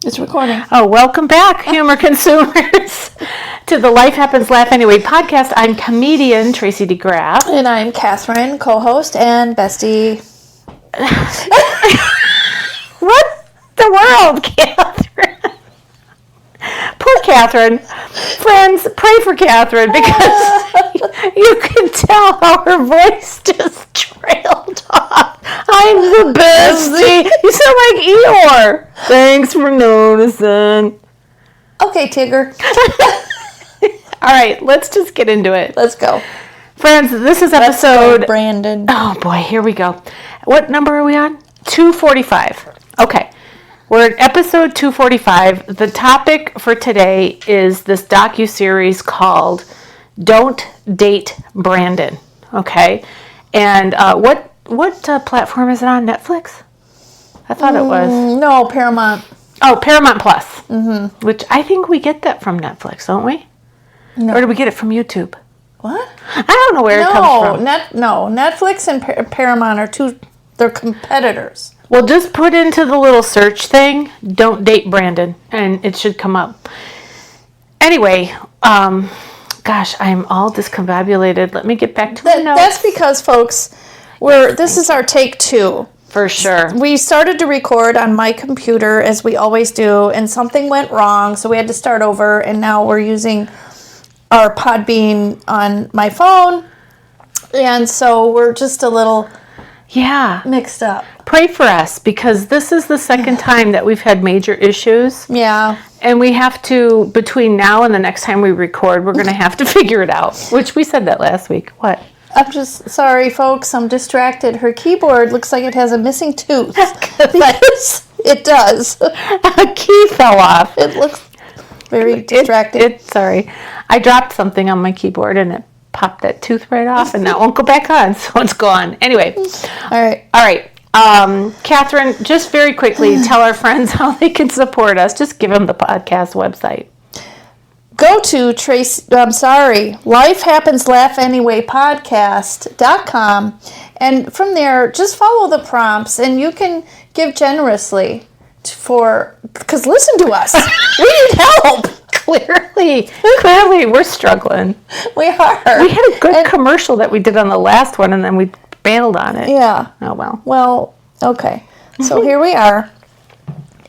It's recording. Oh, welcome back, humor consumers, to the Life Happens Laugh Anyway podcast. I'm comedian Tracy DeGraff. And I'm Catherine, co-host and bestie. What the world, Catherine? Poor Catherine. Friends, pray for Catherine because you can tell how her voice just trailed off. I'm the bestie. You sound like Eeyore. Thanks for noticing. Okay, Tigger. All right, let's just get into it. Let's go. Friends, this is episode... Brandon. Oh, boy, here we go. What number are we on? 245. Okay. We're at episode 245. The topic for today is this docuseries called Don't Date Brandon. Okay? And what platform is it on? Netflix? I thought it was. No, Paramount. Oh, Paramount Plus. Mm-hmm. Which I think we get that from Netflix, don't we? No. Or do we get it from YouTube? What? I don't know where it comes from. No, Netflix and Paramount are they're competitors. Well, just put into the little search thing, Don't Date Brandon, and it should come up. Anyway, gosh, I'm all discombobulated. Let me get back to my notes. That's because, folks, this is our take 2. For sure. We started to record on my computer, as we always do, and something went wrong, so we had to start over, and now we're using our Podbean on my phone, and so we're just a little mixed up. Pray for us, because this is the second time that we've had major issues. Yeah. And we have to, between now and the next time we record, we're going to have to figure it out, which we said that last week. What? I'm just sorry, folks. I'm distracted. Her keyboard looks like it has a missing tooth. It does. A key fell off. It looks very distracting. Sorry. I dropped something on my keyboard and it popped that tooth right off and that won't go back on, so it's gone. Anyway. All right. Catherine, just very quickly, tell our friends how they can support us. Just give them the podcast website. Go to Life Happens Laugh Anyway podcast.com, and from there, just follow the prompts, and you can give generously because listen to us. We need help. Clearly, we're struggling. We are. We had a good commercial that we did on the last one, and then we bailed on it. Yeah. Oh, well. Well, okay. So here we are.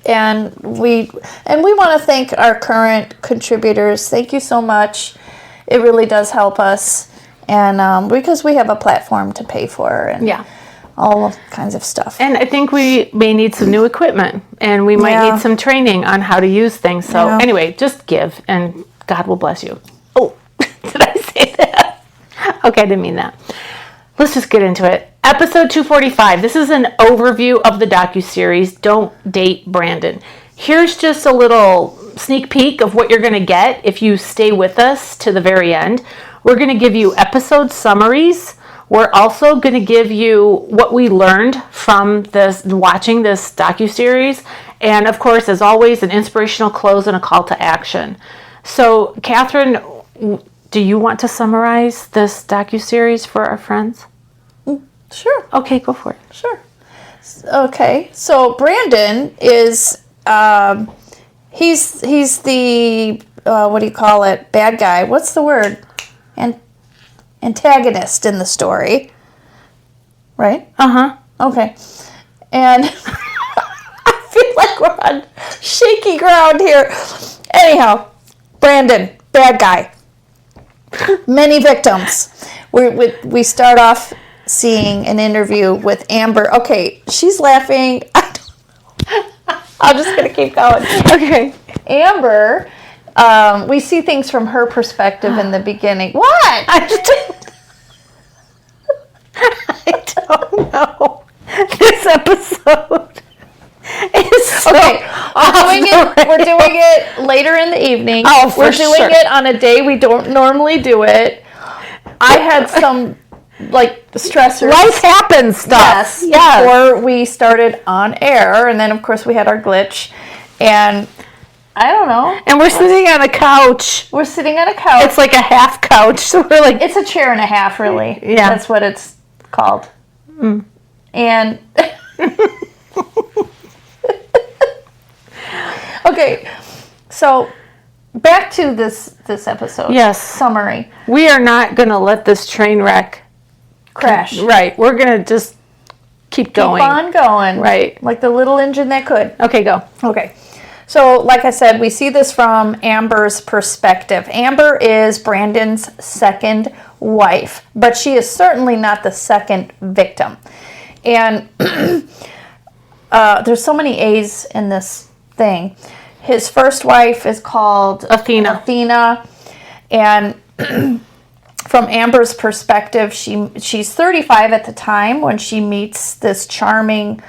And we want to thank our current contributors. Thank you so much. It really does help us, and because we have a platform to pay for, and all kinds of stuff. And I think we may need some new equipment, and we might need some training on how to use things. So anyway, just give, and God will bless you. Oh, did I say that? Okay, I didn't mean that. Let's just get into it. Episode 245. This is an overview of the docuseries Don't Date Brandon. Here's just a little sneak peek of what you're going to get if you stay with us to the very end. We're going to give you episode summaries. We're also going to give you what we learned from watching this docuseries. And of course, as always, an inspirational close and a call to action. So, Catherine, do you want to summarize this docuseries for our friends? Sure. Okay, go for it. Sure. Okay, so Brandon is he's the what do you call it? Bad guy. What's the word? Antagonist in the story. Right? Uh-huh. Okay. And I feel like we're on shaky ground here. Anyhow, Brandon, bad guy. Many victims. We start off seeing an interview with Amber. Okay, she's laughing. I'm just going to keep going. Okay. Amber, we see things from her perspective in the beginning. What? I don't know. This episode is so we're doing it later in the evening. Oh, for We're doing sure. it on a day we don't normally do it. I had some stressors. Life happens stuff. Yes. Before we started on air, and then of course we had our glitch, and I don't know. And we're sitting on a couch. We're sitting on a couch. It's like a half couch, so we're like... It's a chair and a half, really. Yeah. That's what it's called. Mm. And Okay, so back to this episode. Yes. Summary. We are not going to let this train wreck Crash. Right. We're going to just keep going. Keep on going. Right. Like the little engine that could. Okay, go. Okay. So, like I said, we see this from Amber's perspective. Amber is Brandon's second wife, but she is certainly not the second victim. And there's so many A's in this thing. His first wife is called Athena. And from Amber's perspective, she's 35 at the time when she meets this charming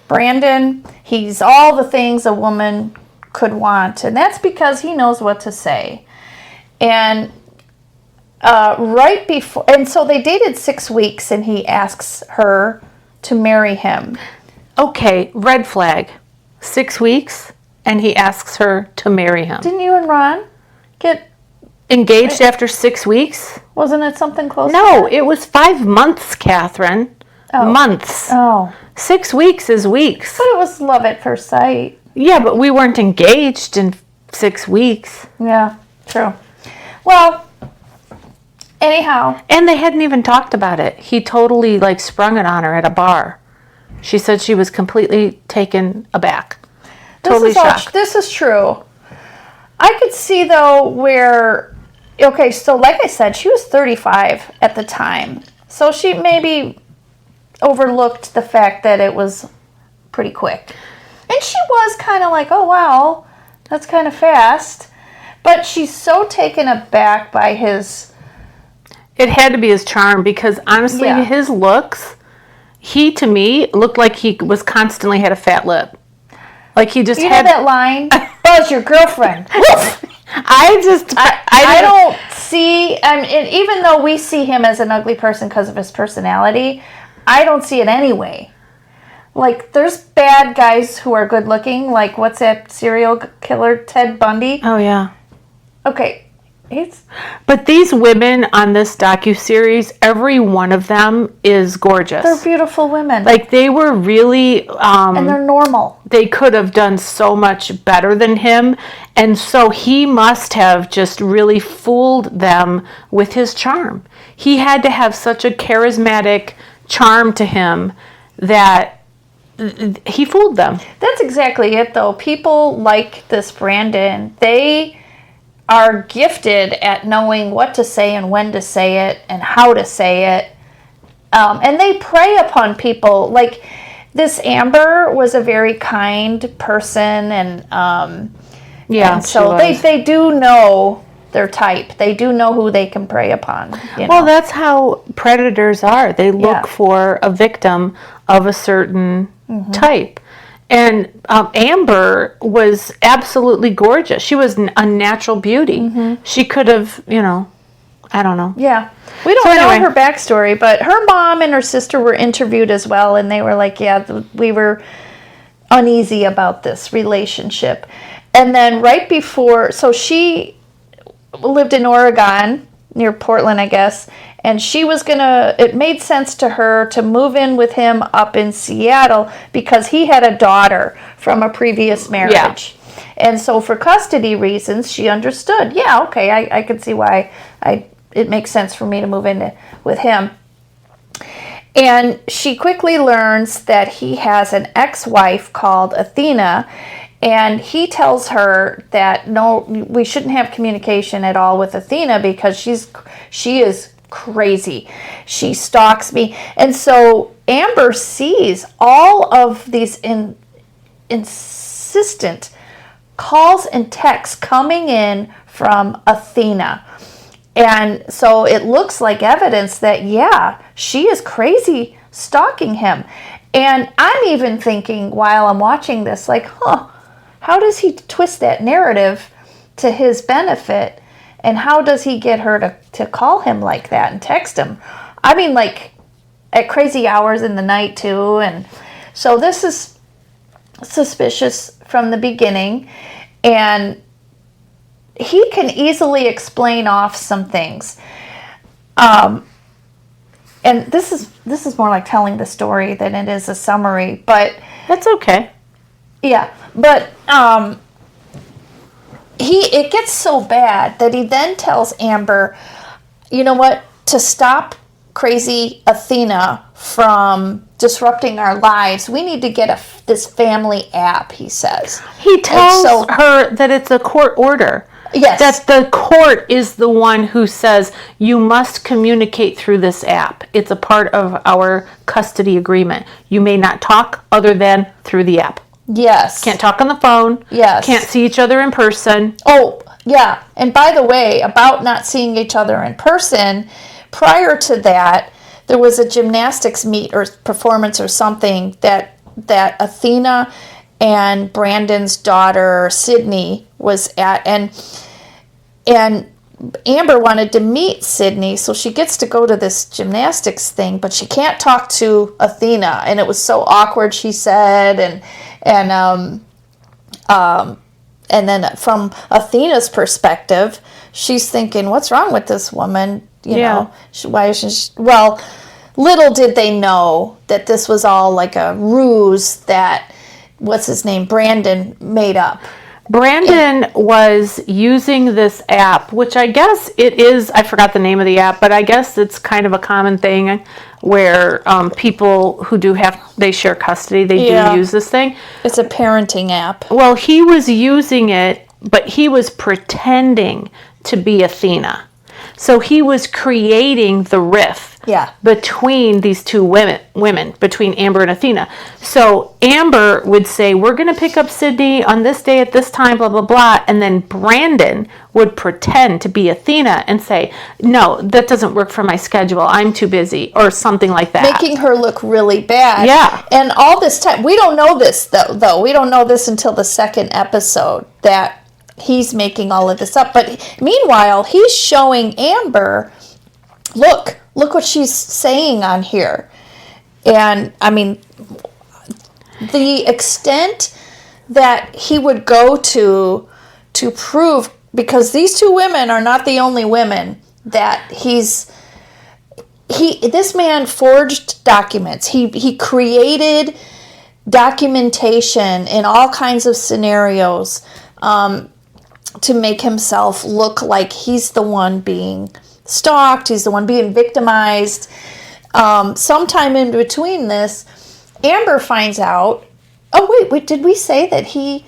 Brandon. He's all the things a woman could want, and that's because he knows what to say. And right before, and so they dated 6 weeks, and he asks her to marry him. Okay, red flag. 6 weeks, and he asks her to marry him. Didn't you and Ron get Engaged after 6 weeks? Wasn't it something close to No, that? it was 5 months, Catherine. Months. Oh. 6 weeks is weeks. But it was love at first sight. Yeah, but we weren't engaged in 6 weeks. Yeah, true. Well, anyhow. And they hadn't even talked about it. He totally sprung it on her at a bar. She said she was completely taken aback. Totally shocked. This is true. I could see though where, okay, so like I said, she was 35 at the time. So she maybe overlooked the fact that it was pretty quick. And she was kind of like, oh wow, that's kind of fast. But she's so taken aback by his... It had to be his charm because honestly, his looks, he to me looked like he was constantly had a fat lip. Like he just had... know that line? Buzz, your girlfriend. I don't see... even though we see him as an ugly person because of his personality, I don't see it anyway. Like, there's bad guys who are good looking. Like, what's that serial killer, Ted Bundy? Oh, yeah. Okay. But these women on this docuseries, every one of them is gorgeous. They're beautiful women. Like, they were really... and they're normal. They could have done so much better than him. And so he must have just really fooled them with his charm. He had to have such a charismatic charm to him that he fooled them. That's exactly it, though. People like this Brandon, they are gifted at knowing what to say and when to say it and how to say it. And they prey upon people. Like, this Amber was a very kind person, and so they do know their type. They do know who they can prey upon. Well, that's how predators are. They look for a victim of a certain type. And Amber was absolutely gorgeous. She was a natural beauty. She could have, I don't know. Yeah. We don't know her backstory, but her mom and her sister were interviewed as well, and they were like, yeah, we were uneasy about this relationship. And then right before, so she lived in Oregon, near Portland, I guess, and she was it made sense to her to move in with him up in Seattle because he had a daughter from a previous marriage. Yeah. And so for custody reasons, she understood, I could see why it makes sense for me to move in with him. And she quickly learns that he has an ex-wife called Athena, and he tells her that no, we shouldn't have communication at all with Athena because she is crazy. She stalks me. And so Amber sees all of these insistent calls and texts coming in from Athena. And so it looks like evidence that, she is crazy stalking him. And I'm even thinking while I'm watching this, like, how does he twist that narrative to his benefit? And how does he get her to call him like that and text him? I mean, like, at crazy hours in the night, too. And so this is suspicious from the beginning. And he can easily explain off some things. And this is more like telling the story than it is a summary. But that's okay. Yeah, but it gets so bad that he then tells Amber, you know what, to stop crazy Athena from disrupting our lives, we need to get this family app, he says. He tells her that it's a court order. Yes. That the court is the one who says you must communicate through this app. It's a part of our custody agreement. You may not talk other than through the app. Yes. Can't talk on the phone. Yes. Can't see each other in person. Oh, yeah. And by the way, about not seeing each other in person, prior to that, there was a gymnastics meet or performance or something that Athena and Brandon's daughter Sydney was at, and Amber wanted to meet Sydney, so she gets to go to this gymnastics thing, but she can't talk to Athena, and it was so awkward, she said, and then from Athena's perspective, she's thinking, what's wrong with this woman? You know, why isn't she? Well, little did they know that this was all like a ruse that, what's his name, Brandon made up. Brandon was using this app, which I guess it is, I forgot the name of the app, but I guess it's kind of a common thing where people who they share custody, they do use this thing. It's a parenting app. Well, he was using it, but he was pretending to be Athena. So he was creating the rift between these two women, between Amber and Athena. So Amber would say, we're going to pick up Sydney on this day at this time, blah, blah, blah. And then Brandon would pretend to be Athena and say, no, that doesn't work for my schedule. I'm too busy, or something like that. Making her look really bad. Yeah. And all this time, we don't know this, though. We don't know this until the second episode, that he's making all of this up. But meanwhile, he's showing Amber, look what she's saying on here. And I mean, the extent that he would go to prove, because these two women are not the only women that this man forged documents. He created documentation in all kinds of scenarios, to make himself look like he's the one being stalked, he's the one being victimized. Sometime in between this, Amber finds out, wait, did we say that he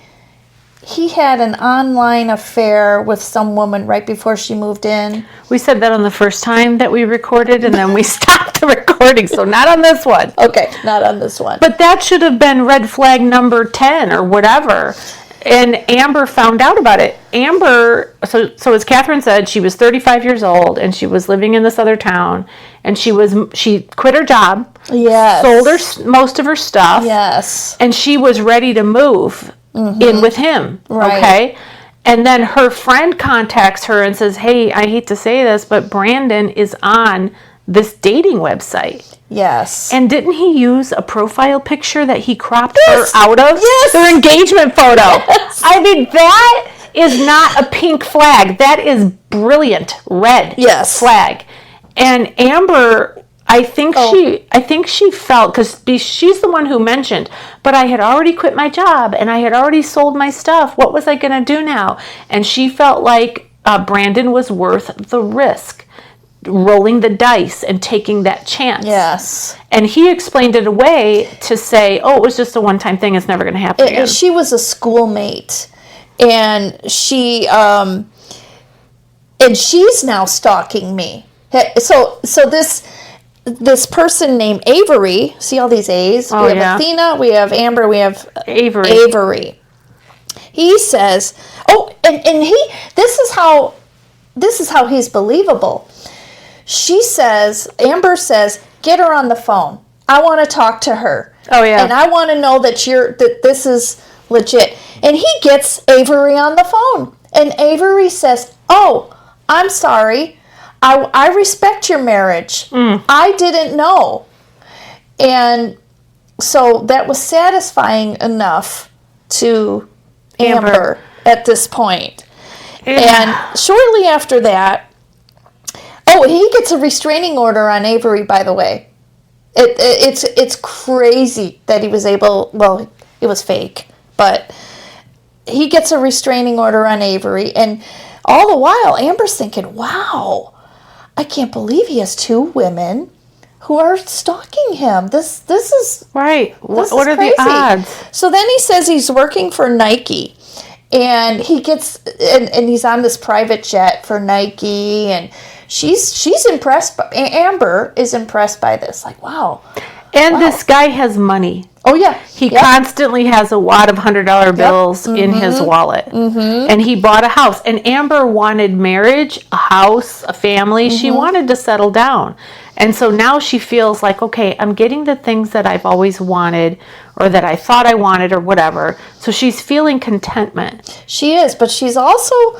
had an online affair with some woman right before she moved in? We said that on the first time that we recorded, and then we stopped the recording, so not on this one. Okay, not on this one. But that should have been red flag number 10 or whatever. And Amber found out about it. Amber, so as Catherine said, she was 35 years old, and she was living in this other town, and she quit her job, sold most of her stuff, and she was ready to move in with him, okay? And then her friend contacts her and says, hey, I hate to say this, but Brandon is on this dating website. Yes. And didn't he use a profile picture that he cropped her out of? Yes. Their engagement photo. Yes. I mean, that is not a pink flag. That is brilliant red flag. And Amber, I think she felt, because she's the one who mentioned, but I had already quit my job and I had already sold my stuff. What was I going to do now? And she felt like Brandon was worth the risk, rolling the dice and taking that chance. Yes. And he explained it away to say, it was just a one-time thing. It's never going to happen again. She was a schoolmate, and she's now stalking me. So this person named Avery, see all these A's? We have Athena, we have Amber, we have Avery. He says, and this is how he's believable. Amber says, get her on the phone. I want to talk to her. Oh, yeah. And I want to know that this is legit. And he gets Avery on the phone. And Avery says, I'm sorry. I respect your marriage. I didn't know. And so that was satisfying enough to Amber at this point. And shortly after that, he gets a restraining order on Avery, by the way. It's crazy that he was able, well, it was fake, but he gets a restraining order on Avery, and all the while Amber's thinking, wow, I can't believe he has 2 women who are stalking him. This is right. This What is are crazy. the odds? So then he says he's working for Nike, and he gets and he's on this private jet for Nike, and she's impressed. Amber is impressed by this. Like, wow. And this guy has money. Oh yeah, He constantly has a wad of $100 bills in his wallet. And he bought a house. And Amber wanted marriage, a house, a family. She wanted to settle down. And so now she feels like, okay, I'm getting the things that I've always wanted, or that I thought I wanted, or whatever. So she's feeling contentment. She is, but she's also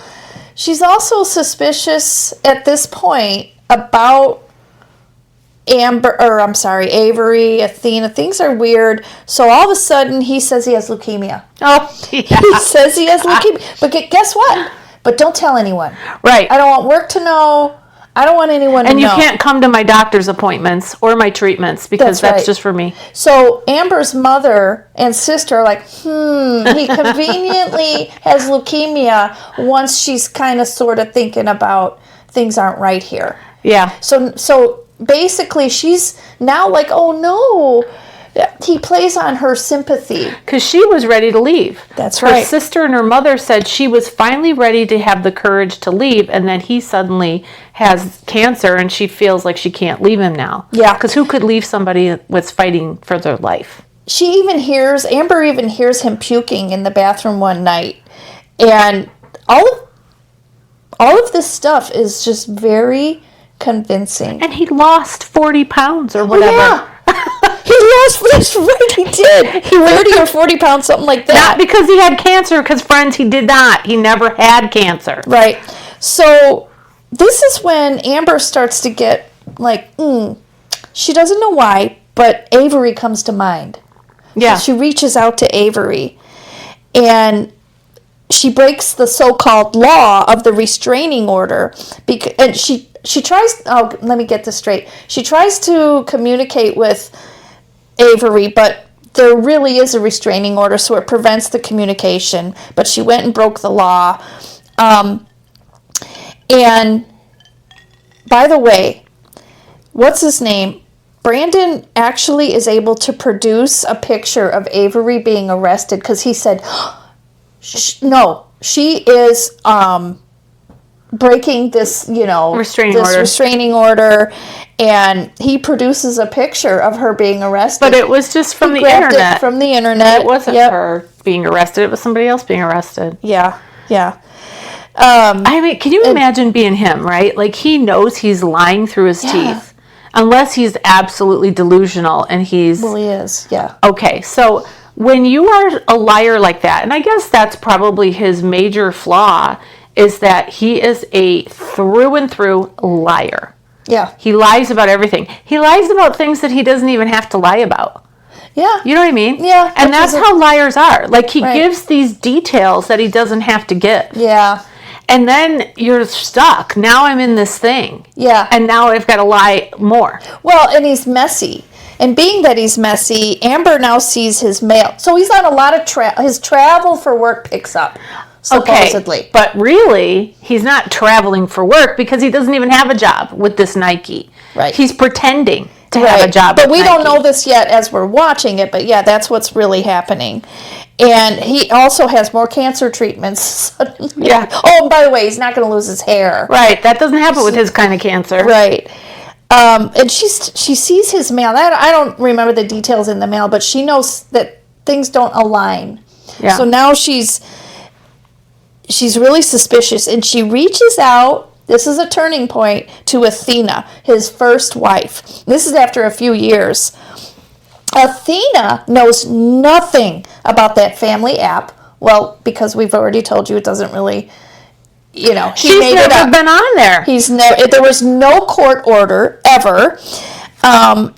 suspicious at this point about Avery, Athena. Things are weird. So all of a sudden he says he has leukemia. Oh, yeah. He says he has leukemia. But guess what? But don't tell anyone. Right. I don't want work to know. I don't want anyone to know. And you can't come to my doctor's appointments or my treatments, because that's right. just for me. So Amber's mother and sister are like, he conveniently has leukemia once she's kind of sort of thinking about things aren't right here. Yeah. So basically she's now like, oh no. He plays on her sympathy. Because she was ready to leave. That's her right. Her sister and her mother said she was finally ready to have the courage to leave, and then he suddenly has cancer, and she feels like she can't leave him now. Yeah. Because who could leave somebody that's fighting for their life? Amber even hears him puking in the bathroom one night. And all of this stuff is just very convincing. And he lost 40 pounds or whatever. Yeah. He lost, that's right, he did. 30 or 40 pounds, something like that. Not because he had cancer, because friends, he did not. He never had cancer. Right. So this is when Amber starts to get like, she doesn't know why, but Avery comes to mind. Yeah. So she reaches out to Avery, and she breaks the so-called law of the restraining order, and she tries, let me get this straight. She tries to communicate with Avery, but there really is a restraining order, so it prevents the communication. But she went and broke the law. And by the way, what's his name? Brandon actually is able to produce a picture of Avery being arrested, because he said, no, she is breaking this, restraining order, and he produces a picture of her being arrested. But it was just from the grabbed internet. it from the internet. It wasn't her being arrested. It was somebody else being arrested. Yeah. I mean, can you imagine being him, right? Like, he knows he's lying through his teeth. Unless he's absolutely delusional and he's... Well, he is, yeah. Okay, so when you are a liar like that, and I guess that's probably his major flaw, is that he is a through and through liar. Yeah. He lies about everything. He lies about things that he doesn't even have to lie about. Yeah. You know what I mean? Yeah. And that's how liars are. Like, he Right. gives these details that he doesn't have to give. Yeah. And then you're stuck. Now I'm in this thing. Yeah. And now I've got to lie more. Well, and he's messy. And being that he's messy, Amber now sees his mail. So he's on a lot of his travel for work picks up, supposedly. Okay, but really, he's not traveling for work because he doesn't even have a job with this Nike. Right. He's pretending to have a job But with we don't Nike. know this yet as we're watching it, but yeah, that's what's really happening. And he also has more cancer treatments. Yeah. Oh, and by the way, he's not going to lose his hair. Right, that doesn't happen with his kind of cancer. Right. And she sees his mail. I don't remember the details in the mail, but she knows that things don't align. Yeah. So now she's really suspicious, and she reaches out. This is a turning point to Athena, his first wife. This is after a few years. Athena knows nothing about that family app. Well, because we've already told you it doesn't really, he She's made it never up. been on there. There was no court order ever. And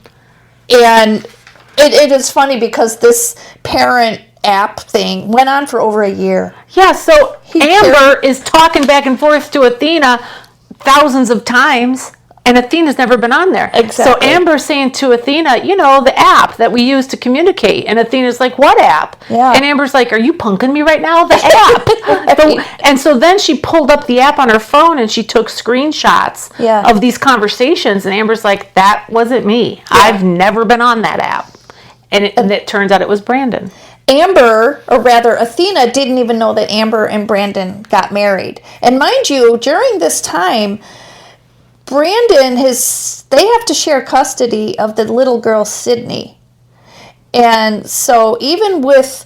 it is funny because this parent app thing went on for over a year. Yeah, so Amber is talking back and forth to Athena thousands of times, And Athena's never been on there. Exactly. So Amber's saying to Athena, the app that we use to communicate. And Athena's like, what app? Yeah. And Amber's like, are you punking me right now? The app. And so then she pulled up the app on her phone and she took screenshots of these conversations. And Amber's like, that wasn't me. I've never been on that app. And it turns out it was Brandon. Amber, or rather Athena, didn't even know that Amber and Brandon got married. And mind you, during this time, Brandon, they have to share custody of the little girl, Sydney. And so even with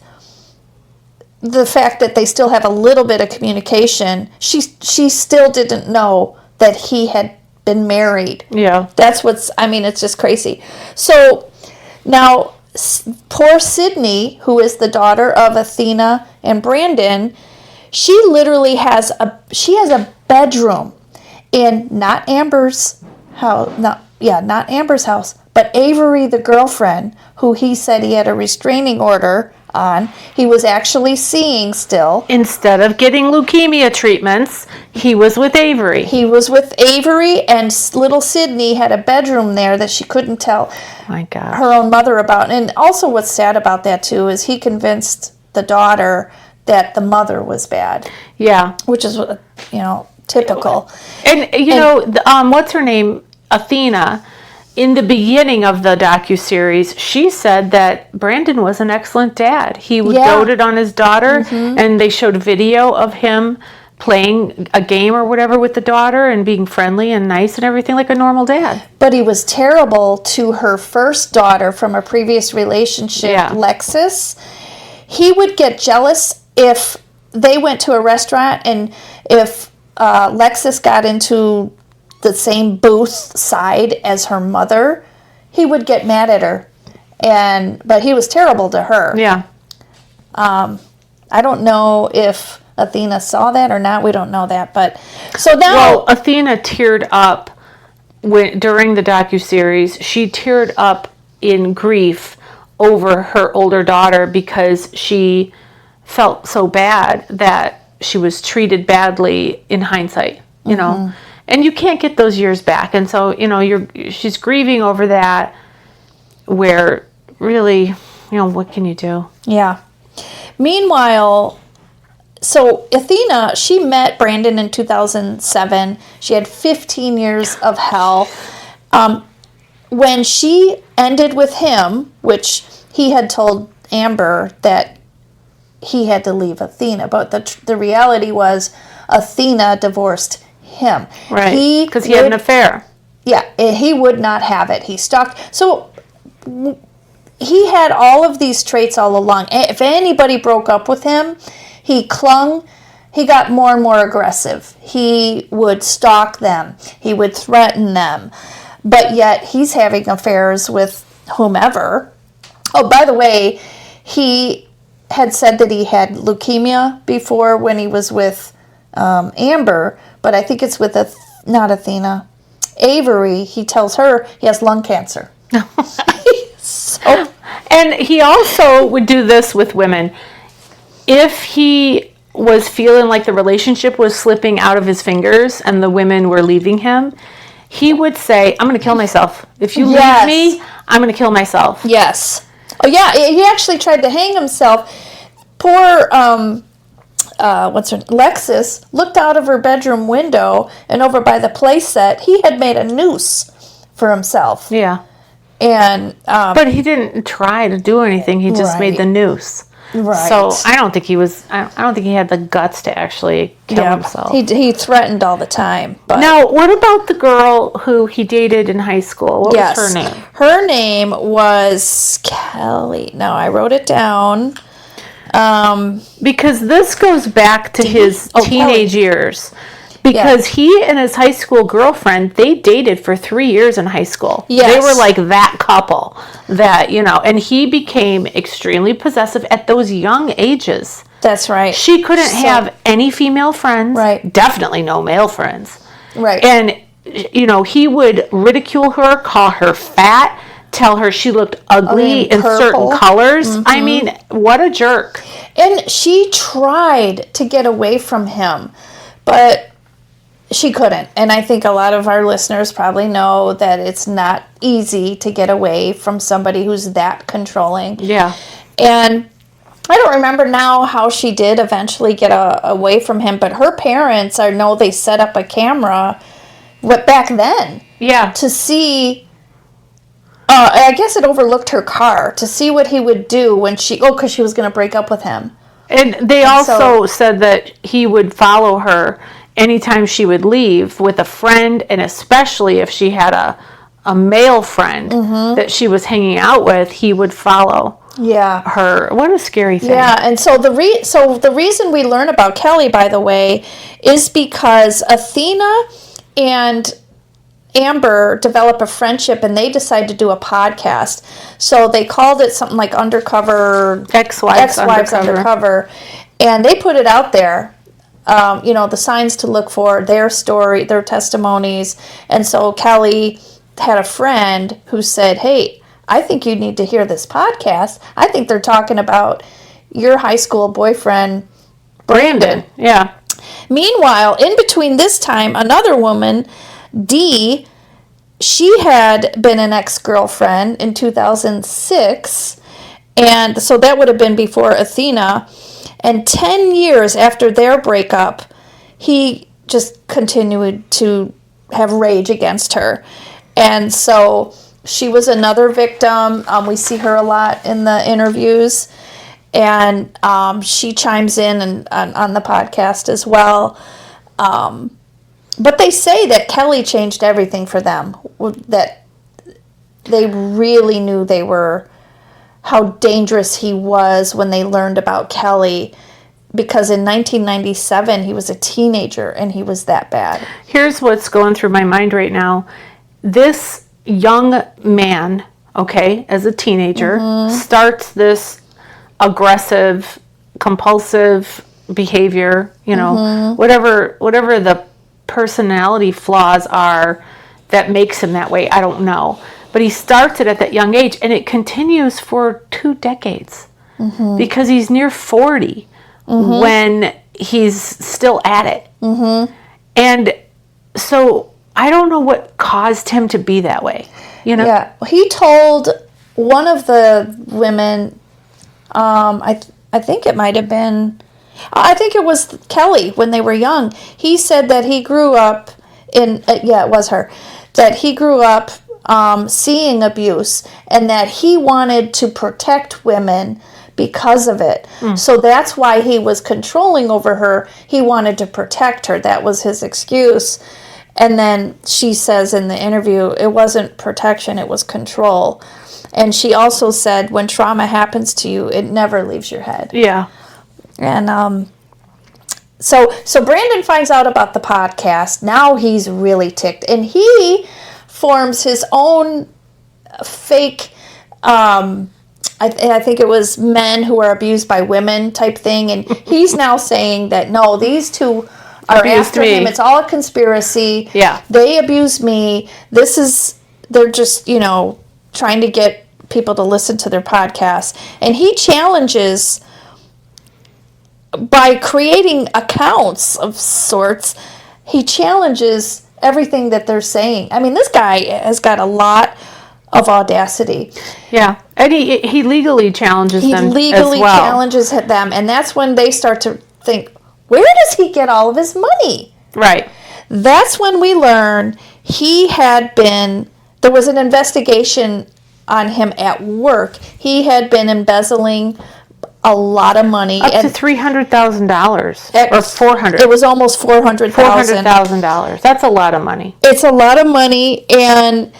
the fact that they still have a little bit of communication, she still didn't know that he had been married. Yeah. It's just crazy. So now, poor Sydney, who is the daughter of Athena and Brandon, she literally has a bedroom in not Amber's house, not Amber's house, but Avery, the girlfriend, who he said he had a restraining order on. He was actually seeing still. Instead of getting leukemia treatments, he was with Avery. He was with Avery, and little Sydney had a bedroom there that she couldn't tell her own mother about. And also what's sad about that, too, is he convinced the daughter that the mother was bad. Yeah. Which is, typical. And, what's her name? Athena. In the beginning of the docuseries, she said that Brandon was an excellent dad. He doted on his daughter, and they showed video of him playing a game or whatever with the daughter and being friendly and nice and everything like a normal dad. But he was terrible to her first daughter from a previous relationship, Lexus. He would get jealous if they went to a restaurant and if Lexus got into the same booth side as her mother, he would get mad at her. But he was terrible to her. Yeah. I don't know if Athena saw that or not. We don't know that. But so now, well, Athena teared up during the docuseries. She teared up in grief over her older daughter because she felt so bad that she was treated badly in hindsight. And you can't get those years back. And so, she's grieving over that, where really, what can you do? Yeah. Meanwhile, so Athena, she met Brandon in 2007. She had 15 years of hell. When she ended with him, which he had told Amber that he had to leave Athena, but the reality was Athena divorced him. Right, because he had an affair. Yeah, he would not have it. He stalked. So he had all of these traits all along. If anybody broke up with him, he clung. He got more and more aggressive. He would stalk them. He would threaten them. But yet he's having affairs with whomever. Oh, by the way, he had said that he had leukemia before when he was with Amber, but I think it's with not Athena, Avery. He tells her he has lung cancer. And he also would do this with women. If he was feeling like the relationship was slipping out of his fingers and the women were leaving him, he would say, I'm going to kill myself. If you leave me, I'm going to kill myself. Yes. Oh, yeah. He actually tried to hang himself. Poor Lexus looked out of her bedroom window, and over by the play set, he had made a noose for himself. Yeah. And but he didn't try to do anything. He just made the noose. Right. So I don't think he had the guts to actually kill himself. He threatened all the time. But now, what about the girl who he dated in high school? What was her name? Her name was Kelly. No, I wrote it down. Because this goes back to his teenage years. Because he and his high school girlfriend, they dated for 3 years in high school. Yes. They were like that couple that, and he became extremely possessive at those young ages. That's right. She couldn't have any female friends. Right. Definitely no male friends. Right. And, he would ridicule her, call her fat, tell her she looked ugly in certain colors. Mm-hmm. I mean, what a jerk. And she tried to get away from him, but she couldn't. And I think a lot of our listeners probably know that it's not easy to get away from somebody who's that controlling. Yeah. And I don't remember now how she did eventually get away from him, but her parents, I know they set up a camera back then. Yeah. To see, I guess it overlooked her car, to see what he would do when because she was going to break up with him. And they also said that he would follow her anytime she would leave with a friend, and especially if she had a male friend that she was hanging out with, he would follow her. What a scary thing. Yeah, and so the reason we learn about Kelly, by the way, is because Athena and Amber develop a friendship, and they decide to do a podcast. So they called it something like Undercover Ex-Wives Undercover, and they put it out there. The signs to look for, their story, their testimonies. And so Kelly had a friend who said, "Hey, I think you need to hear this podcast. I think they're talking about your high school boyfriend, Brandon." Yeah. Meanwhile, in between this time, another woman, Dee, she had been an ex-girlfriend in 2006. And so that would have been before Athena. And 10 years after their breakup, he just continued to have rage against her. And so she was another victim. We see her a lot in the interviews. And she chimes in on the podcast as well. But they say that Kelly changed everything for them. That they really knew how dangerous he was when they learned about Kelly, because in 1997 he was a teenager and he was that bad. Here's what's going through my mind right now. This young man, as a teenager, starts this aggressive, compulsive behavior, whatever the personality flaws are that makes him that way, I don't know. But he starts it at that young age, and it continues for 2 decades because he's near 40 when he's still at it. And so I don't know what caused him to be that way. Yeah, he told one of the women, I think it might have been, I think it was Kelly when they were young. He said that he grew up it was her, that he grew up seeing abuse, and that he wanted to protect women because of it. So that's why he was controlling over her. He wanted to protect her. That was his excuse. And then she says in the interview, it wasn't protection, it was control. And she also said, when trauma happens to you, it never leaves your head. Yeah. And so Brandon finds out about the podcast. Now he's really ticked, and he forms his own fake, I think it was men who are abused by women type thing, and he's now saying that no, these two are abused after me. him. It's all a conspiracy. Yeah. They abuse me. They're just, trying to get people to listen to their podcast. And he challenges, by creating accounts of sorts, he challenges everything that they're saying. I mean, this guy has got a lot of audacity. Yeah. And he legally challenges them as well. He legally challenges them, and that's when they start to think, where does he get all of his money? Right. That's when we learn there was an investigation on him at work. He had been embezzling a lot of money. Up to $300,000 or $400,000. It was almost $400,000. $400,000. That's a lot of money. It's a lot of money, and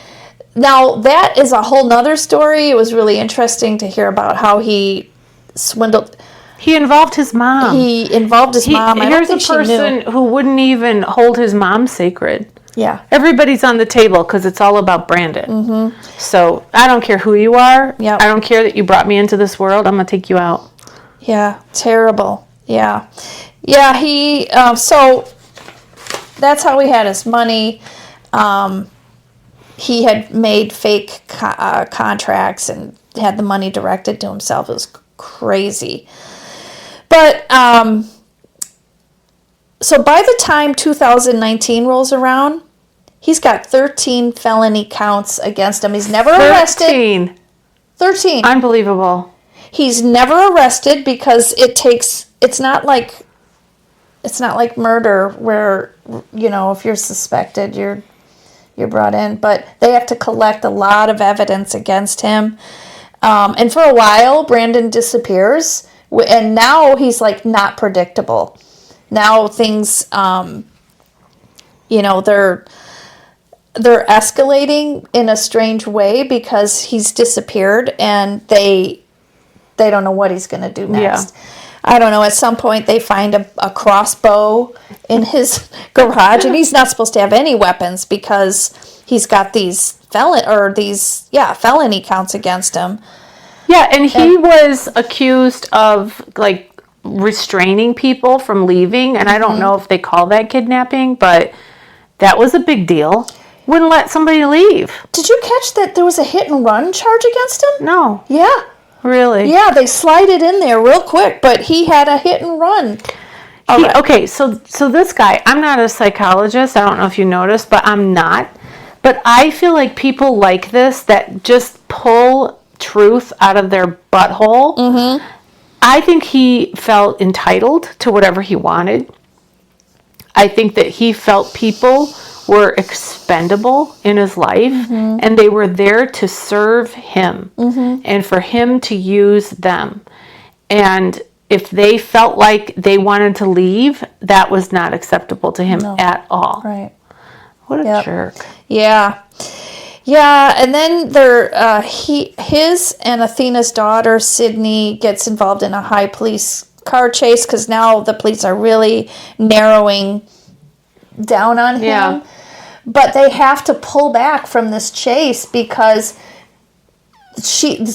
now that is a whole nother story. It was really interesting to hear about how he swindled. He involved his mom. Mom. Here's a person who wouldn't even hold his mom sacred. Yeah. Everybody's on the table because it's all about Brandon. So I don't care who you are. Yep. I don't care that you brought me into this world. I'm going to take you out. Yeah. Terrible. Yeah. Yeah. He, so that's how he had his money. He had made fake contracts and had the money directed to himself. It was crazy. But So by the time 2019 rolls around, he's got 13 felony counts against him. He's never arrested. 13. Unbelievable. He's never arrested because it's not like murder where, if you're suspected, you're brought in, but they have to collect a lot of evidence against him. And for a while, Brandon disappears, and now he's like not predictable. Now things, they're escalating in a strange way because he's disappeared, and they don't know what he's going to do next. Yeah. I don't know. At some point, they find a crossbow in his garage, and he's not supposed to have any weapons because he's got these felony counts against him. Yeah, and he was accused of restraining people from leaving, and I don't know if they call that kidnapping, but that was a big deal. Wouldn't let somebody leave. Did you catch that there was a hit and run charge against him? No. Yeah. Really? Yeah, they slide it in there real quick, but he had a hit and run. Okay, so this guy, I'm not a psychologist. I don't know if you noticed, but I'm not. But I feel like people like this that just pull truth out of their butthole. Mm-hmm. I think he felt entitled to whatever he wanted. I think that he felt people were expendable in his life, mm-hmm. and they were there to serve him, mm-hmm. and for him to use them. And if they felt like they wanted to leave, that was not acceptable to him at all. Right. What a jerk. Yeah. And then his and Athena's daughter, Sydney, gets involved in a high police car chase because now the police are really narrowing down on him. Yeah. But they have to pull back from this chase because Sydney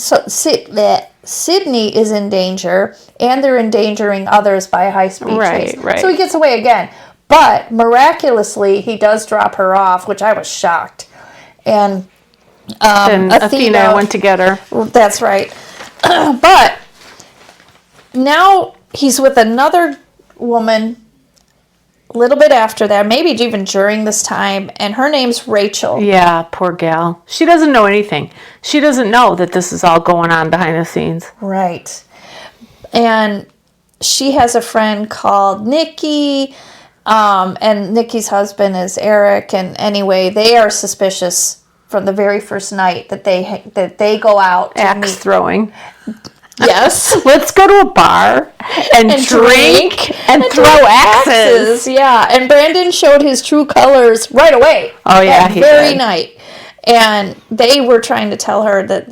is in danger, and they're endangering others by a high-speed chase. Right. So he gets away again. But miraculously, he does drop her off, which I was shocked. And Athena went to get her. That's right. But now he's with another woman a little bit after that, maybe even during this time, and her name's Rachel. Yeah, poor gal. She doesn't know anything. She doesn't know that this is all going on behind the scenes. Right. And she has a friend called Nikki, and Nikki's husband is Eric, and anyway, they are suspicious from the very first night that they go out to axe throwing. Yes. Let's go to a bar and drink and throw axes. Yeah, and Brandon showed his true colors right away. Oh, yeah, he very did. Night. And they were trying to tell her that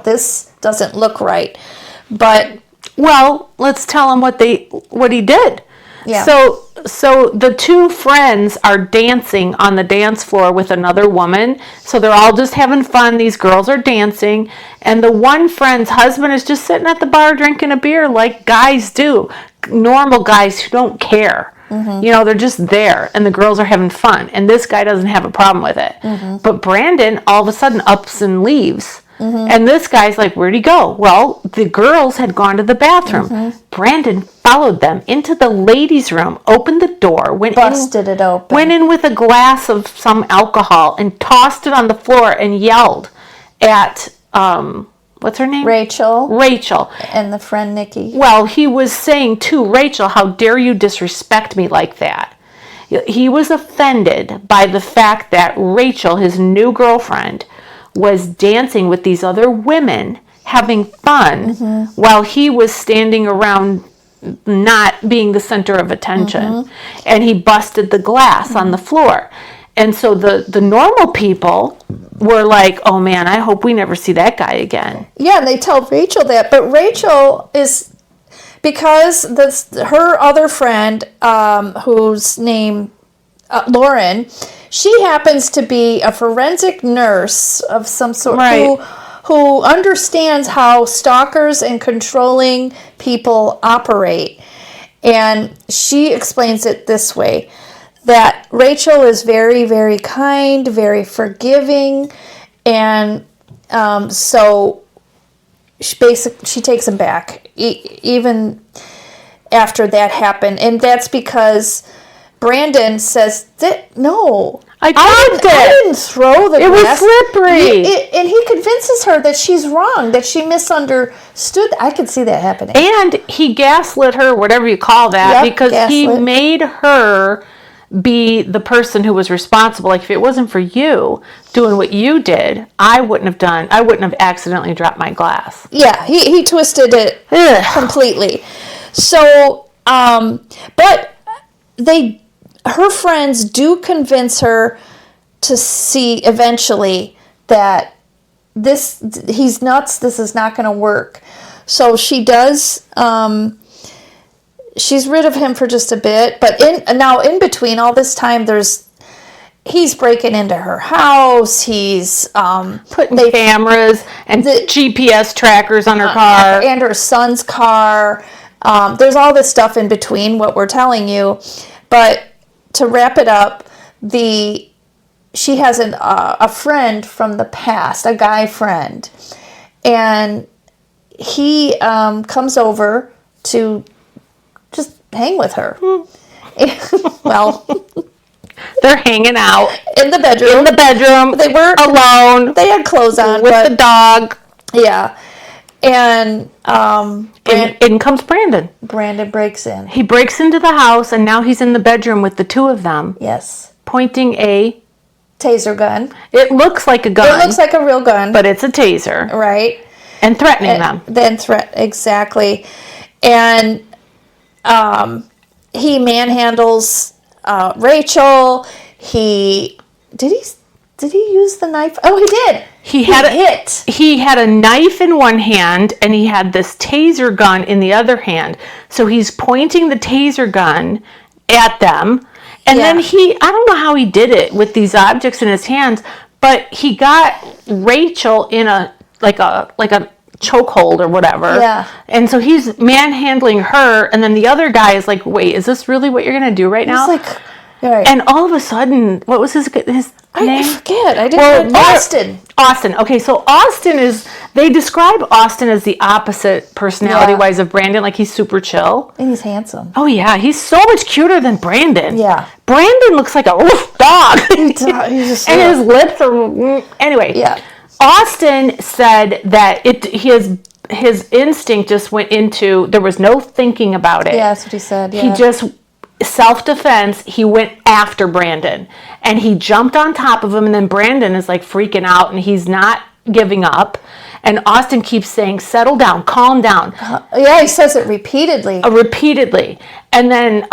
this doesn't look right. But well, let's tell him what he did. Yeah. So the two friends are dancing on the dance floor with another woman. So they're all just having fun. These girls are dancing. And the one friend's husband is just sitting at the bar drinking a beer like guys do. Normal guys who don't care. Mm-hmm. They're just there. And the girls are having fun. And this guy doesn't have a problem with it. Mm-hmm. But Brandon all of a sudden ups and leaves. Mm-hmm. And this guy's like, where'd he go? Well, the girls had gone to the bathroom. Mm-hmm. Brandon followed them into the ladies' room, opened the door, busted it open, went in with a glass of some alcohol and tossed it on the floor and yelled at, what's her name? Rachel. And the friend Nikki. Well, he was saying to Rachel, how dare you disrespect me like that? He was offended by the fact that Rachel, his new girlfriend, was dancing with these other women, having fun, mm-hmm. while he was standing around not being the center of attention. Mm-hmm. And he busted the glass mm-hmm. on the floor. And so the normal people were like, oh man, I hope we never see that guy again. Yeah, and they tell Rachel that. But Rachel is, because her other friend, whose name, Lauren, she happens to be a forensic nurse of some sort, right, who understands how stalkers and controlling people operate. And she explains it this way, that Rachel is very, very kind, very forgiving, and so she takes him back, even after that happened. And that's because Brandon says, no. I dropped I it. didn't throw the It was glass. slippery. And he convinces her that she's wrong, that she misunderstood. I could see that happening. And he gaslit her, whatever you call that, Yep, because he gaslit. made her be the person who was responsible. Like, if it wasn't for you doing what you did, I wouldn't have accidentally dropped my glass. Yeah, he twisted it Ugh. completely. So, but her friends do convince her to see eventually that he's nuts. This is not going to work. So she does. She's rid of him for just a bit, but in between all this time, he's breaking into her house. He's Putting cameras and GPS trackers on her car. and her son's car. There's all this stuff in between what we're telling you, but to wrap it up, she has a friend from the past, a guy friend, and he comes over to just hang with her. Well, They're hanging out in the bedroom. They were alone They had clothes on with but, the dog. Yeah, and In comes Brandon. Brandon breaks in. He breaks into the house, and now he's in the bedroom with the two of them, Yes, pointing a... taser gun. It looks like a gun. It looks like a real gun, but it's a taser. right? And threatening them. Then exactly, and he manhandles Rachel. Did he use the knife? Oh, he did. He had a knife in one hand, and he had this taser gun in the other hand. So he's pointing the taser gun at them, and then I don't know how he did it with these objects in his hands, but he got Rachel in a chokehold or whatever. Yeah. And so he's manhandling her, and then the other guy is like, "Wait, is this really what you're gonna do right now?" It's like, right. And all of a sudden, what was his name? I forget. I didn't know. Austin. Okay, so they describe Austin as the opposite personality-wise of Brandon. Like, he's super chill. And he's handsome. Oh, yeah. He's so much cuter than Brandon. Yeah. Brandon looks like a dog. He's just, and his lips are... Anyway. Yeah. Austin said that his instinct just went into... There was no thinking about it. Yeah, that's what he said. Yeah. He just... self-defense, he went after Brandon, and he jumped on top of him, and then Brandon is like freaking out, and he's not giving up, and Austin keeps saying, "Settle down, calm down." Yeah, he says it repeatedly. And then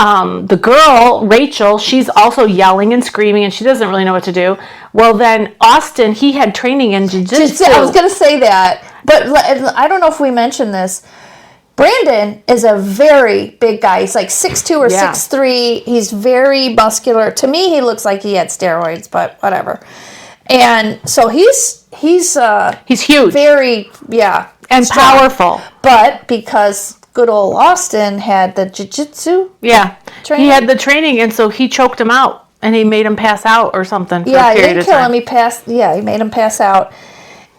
the girl, Rachel, she's also yelling and screaming, and she doesn't really know what to do. Well, then Austin, he had training in jiu-jitsu. I was going to say that, but I don't know if we mentioned this. Brandon is a very big guy. He's like 6'2" or 6'3". He's very muscular. To me, he looks like he had steroids, but whatever. And so he's huge, very and strong. powerful. But because good old Austin had the jiu-jitsu, training. He had the training, and so he choked him out, and he made him pass out or something. For a he period didn't of kill time. him. He made him pass out.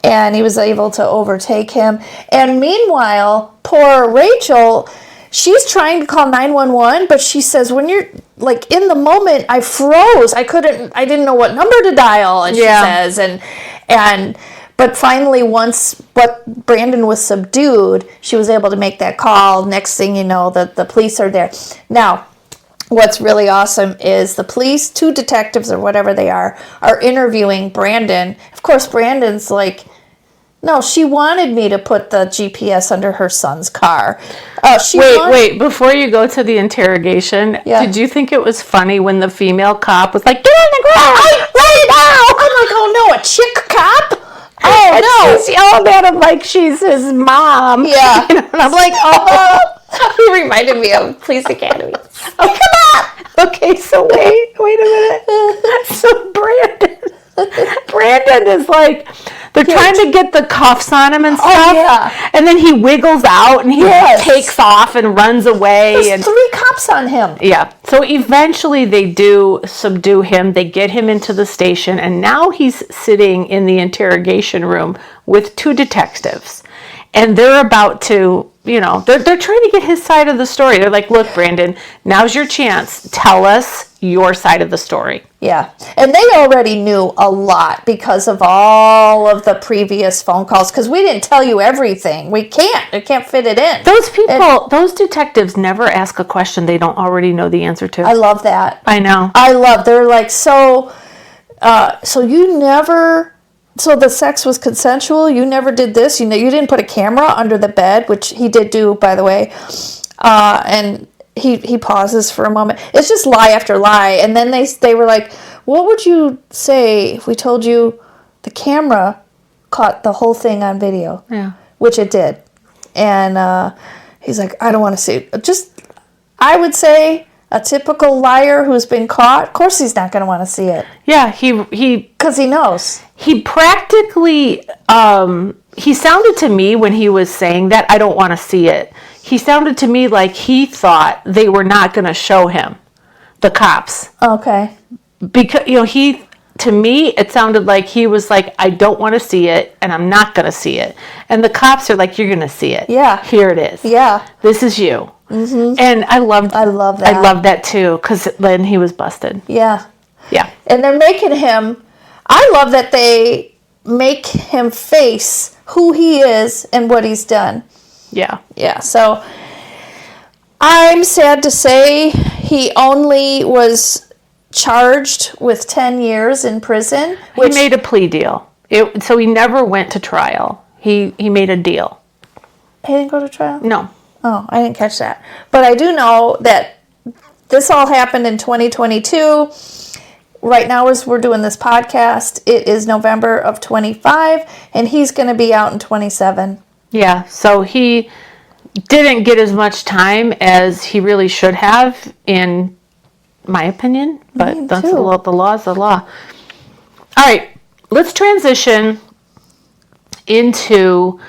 And he was able to overtake him. And meanwhile, poor Rachel, she's trying to call 911, but she says, when you're like in the moment, I froze. I didn't know what number to dial. And she says, but finally, once Brandon was subdued, she was able to make that call. Next thing you know, the police are there. Now, what's really awesome is the police, 2 detectives or whatever they are interviewing Brandon. Of course, Brandon's like, no, she wanted me to put the GPS under her son's car. Wait, before you go to the interrogation, did you think it was funny when the female cop was like, "Get on the ground, lay down"? I'm like, oh no, a chick cop? Oh and no. She's yelling at him like she's his mom. Yeah. You know, and I'm like, He reminded me of Police Academy. Oh, come on. Okay, so wait a minute. So Brandon is like, they're trying to get the cuffs on him and stuff. Oh, yeah. And then he wiggles out and he takes off and runs away. There's 3 cops on him. Yeah. So eventually they do subdue him. They get him into the station, and now he's sitting in the interrogation room with 2 detectives. and they're about to, they're trying to get his side of the story. They're like, look, Brandon, now's your chance. Tell us your side of the story. Yeah. And they already knew a lot because of all of the previous phone calls, because we didn't tell you everything. We can't fit it in. Those detectives never ask a question they don't already know the answer to. I love that. I know. They're like, so the sex was consensual? You never did this? You didn't put a camera under the bed, which he did do, by the way. And he pauses for a moment. It's just lie after lie. And then they were like, what would you say if we told you the camera caught the whole thing on video? Yeah. Which it did. And he's like, I don't want to see it. I would say a typical liar who's been caught, of course he's not going to want to see it. Yeah, because he knows. He practically, he sounded to me when he was saying that, I don't want to see it. He sounded to me like he thought they were not going to show him, the cops. Okay. Because, to me, it sounded like he was like, I don't want to see it, and I'm not going to see it. And the cops are like, you're going to see it. Yeah. Here it is. Yeah. This is you. Mm-hmm. And I love that. I love that too, because then he was busted. Yeah. Yeah. And they're making him, I love that they make him face who he is and what he's done. Yeah. Yeah. So I'm sad to say he only was charged with 10 years in prison. He made a plea deal. So he never went to trial. He made a deal. He didn't go to trial? No. Oh, I didn't catch that. But I do know that this all happened in 2022. Right now, as we're doing this podcast, it is November of 25, and he's going to be out in 27. Yeah, so he didn't get as much time as he really should have, in my opinion. But that's the law is the law. All right, let's transition into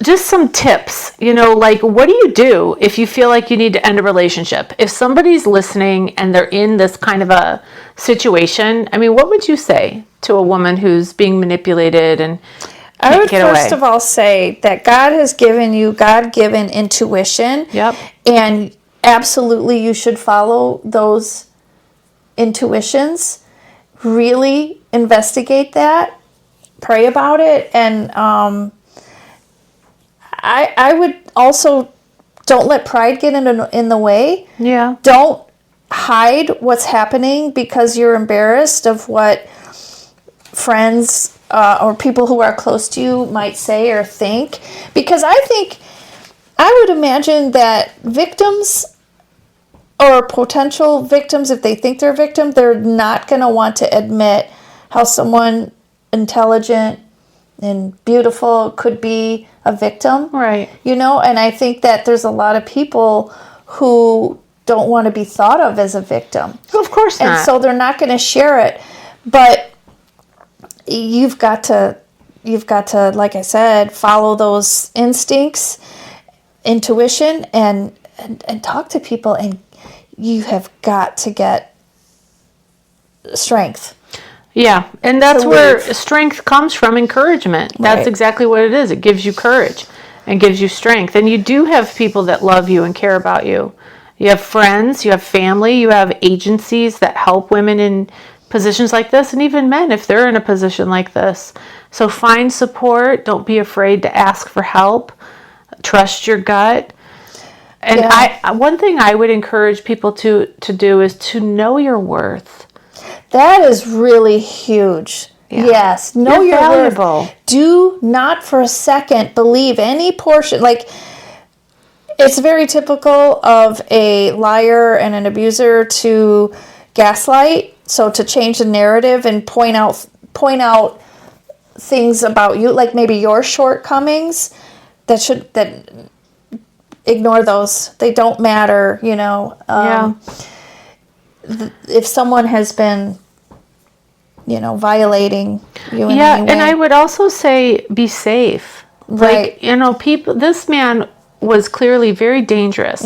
just some tips, like what do you do if you feel like you need to end a relationship? If somebody's listening and they're in this kind of a situation, what would you say to a woman who's being manipulated and I would first of all say that God has given you God-given intuition. Yep. And absolutely you should follow those intuitions. Really investigate that. Pray about it. And I would also, don't let pride get in the way. Yeah. Don't hide what's happening because you're embarrassed of what friends or people who are close to you might say or think. Because I would imagine that victims or potential victims, if they think they're a victim, they're not going to want to admit how someone intelligent and beautiful could be a victim. Right. And I think that there's a lot of people who don't want to be thought of as a victim. Of course not. And so they're not going to share it. But you've got to, like I said, follow those instincts, intuition, and talk to people. And you have got to get strength. Yeah, and that's where strength comes from, encouragement. That's right. Exactly what it is. It gives you courage and gives you strength. And you do have people that love you and care about you. You have friends, you have family, you have agencies that help women in positions like this, and even men if they're in a position like this. So find support. Don't be afraid to ask for help. Trust your gut. And one thing I would encourage people to do is to know your worth. That is really huge. Yeah. Yes. Know your worth. Do not for a second believe any portion. Like, it's very typical of a liar and an abuser to gaslight. So to change the narrative and point out things about you, like maybe your shortcomings, that ignore those. They don't matter, if someone has been, violating you in any way. And I would also say be safe. Right. Like, this man was clearly very dangerous.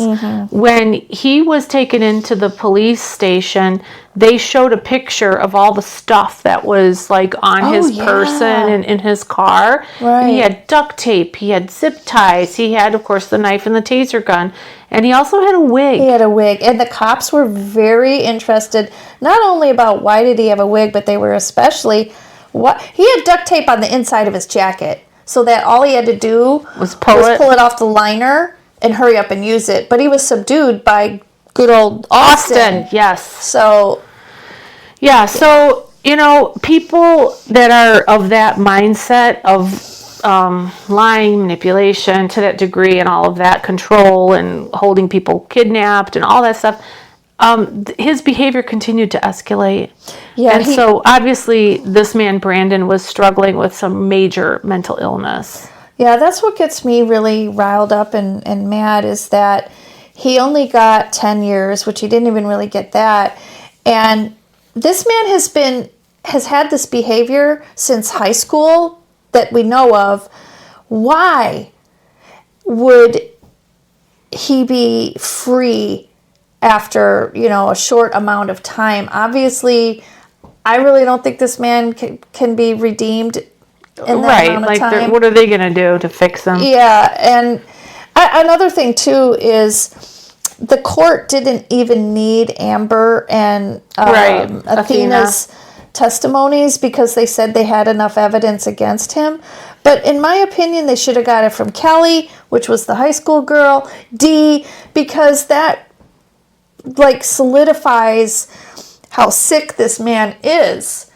When he was taken into the police station, they showed a picture of all the stuff that was like on his person and in his car. Right. He had duct tape, he had zip ties, he had, of course, the knife and the taser gun, and he also had a wig. He had a wig, and the cops were very interested, not only about why did he have a wig, but they were especially what he had duct tape on the inside of his jacket, so that all he had to do was pull it off the liner and hurry up and use it. But he was subdued by good old Austin. Yes. So, yeah. So, you know, people that are of that mindset of lying, manipulation to that degree, and all of that, control and holding people kidnapped and all that stuff, his behavior continued to escalate. yeah, And so obviously this man, Brandon, was struggling with some major mental illness. yeah, that's what gets me really riled up and mad, is that he only got 10 years, which he didn't even really get that. And this man has had this behavior since high school that we know of. Why would he be free after, a short amount of time? Obviously, I really don't think this man can be redeemed in that amount of time. What are they going to do to fix him? Yeah, and another thing too is the court didn't even need Amber and Athena's testimonies, because they said they had enough evidence against him. But in my opinion, they should have got it from Kelly, which was the high school girl, Dee, because that solidifies how sick this man is.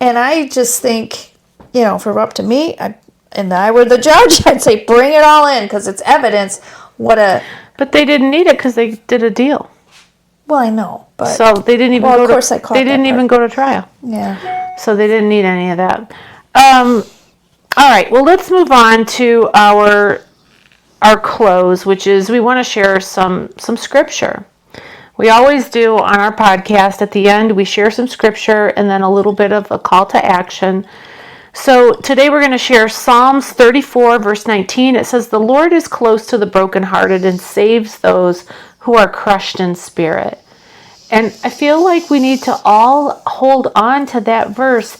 And I just think, if it were up to me, and I were the judge, I'd say bring it all in, because it's evidence. But they didn't need it because they did a deal. Well, I know, but so they didn't even go to. They didn't even go to trial. Yeah. So they didn't need any of that. All right. Well, let's move on to our close, which is we want to share some scripture. We always do on our podcast. At the end, we share some scripture and then a little bit of a call to action. So today we're going to share Psalms 34, verse 19. It says, "The Lord is close to the brokenhearted and saves those who are crushed in spirit." And I feel like we need to all hold on to that verse.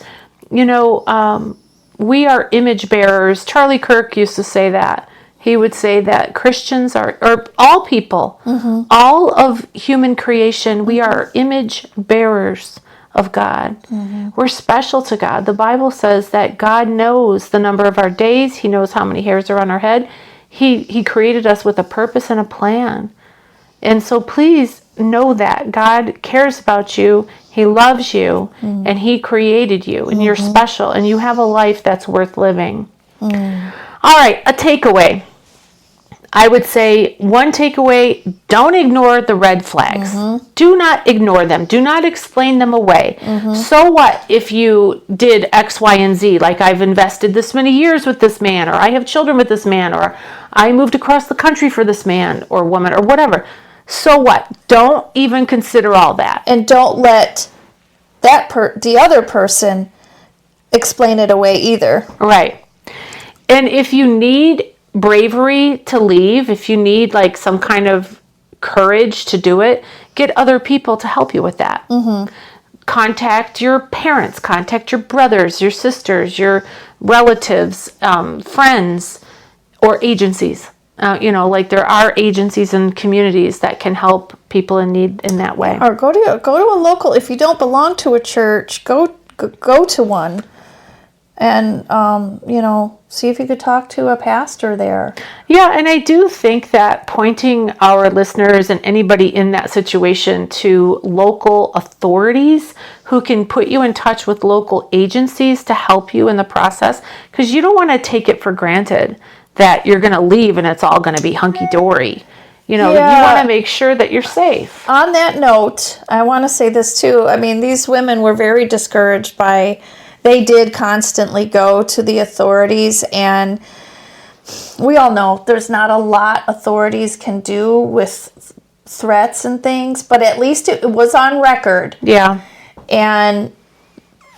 We are image bearers. Charlie Kirk used to say that. He would say that Christians or all people, all of human creation, we are image bearers of God. We're special to God. The Bible says that God knows the number of our days. He knows how many hairs are on our head. He created us with a purpose and a plan. And so please know that God cares about you. He loves you, and He created you, and you're special, and you have a life that's worth living. All right, a takeaway. I would say one takeaway: don't ignore the red flags. Do not ignore them. Do not explain them away. So what if you did X, Y, and Z? Like, I've invested this many years with this man, or I have children with this man, or I moved across the country for this man or woman, or whatever. So what? Don't even consider all that. And don't let the other person explain it away either. Right. And if you need bravery to leave, if you need some kind of courage to do it, get other people to help you with that. Contact your parents, contact your brothers, your sisters, your relatives, friends, or agencies. There are agencies and communities that can help people in need in that way. Or go to a local. If you don't belong to a church, go to one, and see if you could talk to a pastor there. Yeah, and I do think that pointing our listeners and anybody in that situation to local authorities who can put you in touch with local agencies to help you in the process, because you don't want to take it for granted that you're going to leave and it's all going to be hunky-dory. You want to make sure that you're safe. On that note, I want to say this too. I mean, these women were very discouraged they did constantly go to the authorities, and we all know there's not a lot authorities can do with threats and things, but at least it was on record. Yeah. And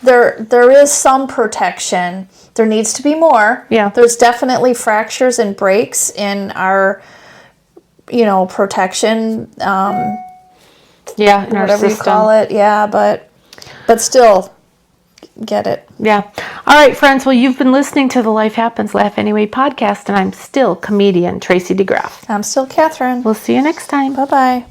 there is some protection. There needs to be more. Yeah. There's definitely fractures and breaks in our protection, in our whatever you system. call it. Yeah, but still, get it. Yeah. All right, friends. Well, you've been listening to the Life Happens, Laugh Anyway podcast, and I'm still comedian Tracy DeGraff. I'm still Catherine. We'll see you next time. Bye-bye.